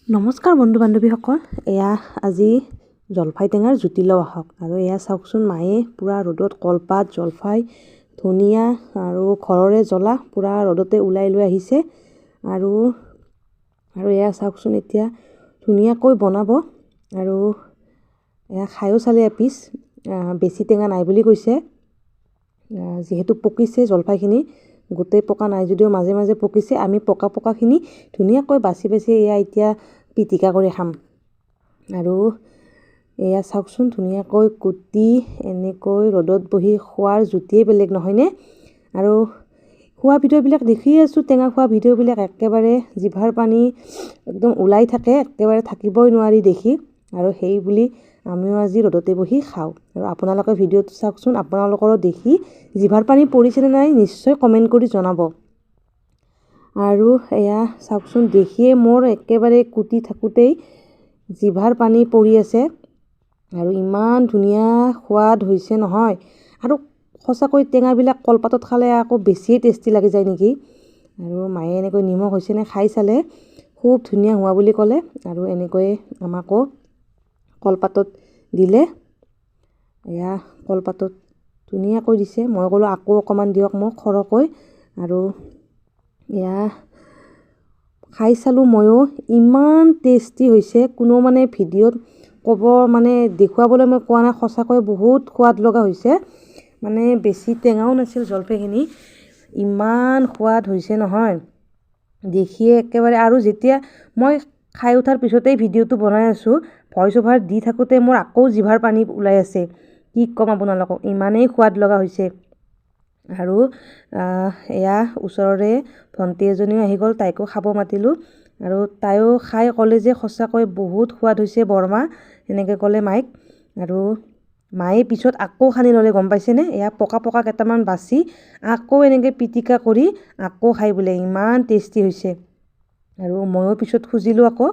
নমস্কাৰ বন্ধু বান্ধৱীসকল, এয়া আজি জলফাই টেঙাৰ জুতি লওঁ আহক। আৰু এয়া চাওকচোন, মায়ে পূৰা ৰ'দত কলপাত, জলফাই, ধনিয়া আৰু ঘৰৰে জ্বলা পূৰা ৰ'দতে ওলাই লৈ আহিছে। আৰু এয়া চাওকচোন, এতিয়া ধুনীয়াকৈ বনাব। আৰু এয়া খায়ো চালে এপিচ, বেছি টেঙা নাই বুলি কৈছে। যিহেতু পকিছে জলফাইখিনি, গোটেই পকা নাই যদিও মাজে মাজে পকিছে। আমি পকাখিনি ধুনীয়াকৈ বাছি এয়া এতিয়া পিটিকা কৰি খাম। আৰু এয়া চাওকচোন, ধুনীয়াকৈ কুটি এনেকৈ ৰ'দত বহি খোৱাৰ জুতিয়ে বেলেগ, নহয়নে? আৰু খোৱা ভিডিঅ'বিলাক দেখি আছোঁ, টেঙা খোৱা ভিডিঅ'বিলাক একেবাৰে জিভাৰ পানী একদম ওলাই থাকে, একেবাৰে থাকিবই নোৱাৰি দেখি। আৰু সেই বুলি আমিও আজি ৰ'দতে বহি খাওঁ। আৰু আপোনালোকে ভিডিঅ'টো চাওকচোন, আপোনালোকৰো দেখি জিভাৰ পানী পৰিছেনে নাই নিশ্চয় কমেণ্ট কৰি জনাব। আৰু এয়া চাওকচোন, দেখিয়ে মোৰ একেবাৰে কুটি থাকোঁতেই জিভাৰ পানী পৰি আছে। আৰু ইমান ধুনীয়া সোৱাদ হৈছে নহয়। আৰু সঁচাকৈ টেঙাবিলাক কলপাতত খালে আকৌ বেছিয়ে টেষ্টি লাগি যায় নেকি। আৰু মায়ে এনেকৈ নিমখ হৈছেনে খাই চালে, খুব ধুনীয়া হোৱা বুলি ক'লে। আৰু এনেকৈয়ে আমাকো কলপাতত দিলে। এয়া কলপাতত ধুনীয়াকৈ দিছে। মই ক'লোঁ আকৌ অকণমান দিয়ক মোক সৰহকৈ। আৰু এয়া খাই চালোঁ ময়ো, ইমান টেষ্টি হৈছে। কোনো ভিডিঅ'ত ক'ব দেখুৱাবলৈ মই কোৱা নাই, সঁচাকৈ বহুত সোৱাদ লগা হৈছে। বেছি টেঙাও নাছিল জলফাইখিনি, ইমান সোৱাদ হৈছে নহয় দেখিয়ে একেবাৰে। আৰু যেতিয়া মই খাই উঠাৰ পিছতেই ভিডিঅ'টো বনাই আছোঁ, ভইচ অভাৰ দি থাকোঁতে মোৰ আকৌ জিভাৰ পানী ওলাই আছে। কি ক'ম আপোনালোকক, ইমানেই সোৱাদ লগা হৈছে। আৰু এয়া ওচৰৰে ভণ্টি এজনীও আহি গ'ল, তাইকো খাব মাতিলোঁ। আৰু তাইও খাই ক'লে যে সঁচাকৈ বহুত সোৱাদ হৈছে বৰমা, এনেকৈ ক'লে মাইক। আৰু মায়ে পিছত আকৌ সানি ল'লে, গম পাইছেনে? এয়া পকা কেইটামান বাছি আকৌ এনেকৈ পিটিকা কৰি আকৌ খাই বোলে, ইমান টেষ্টি হৈছে। আৰু ময়ো পিছত খুজিলোঁ আকৌ।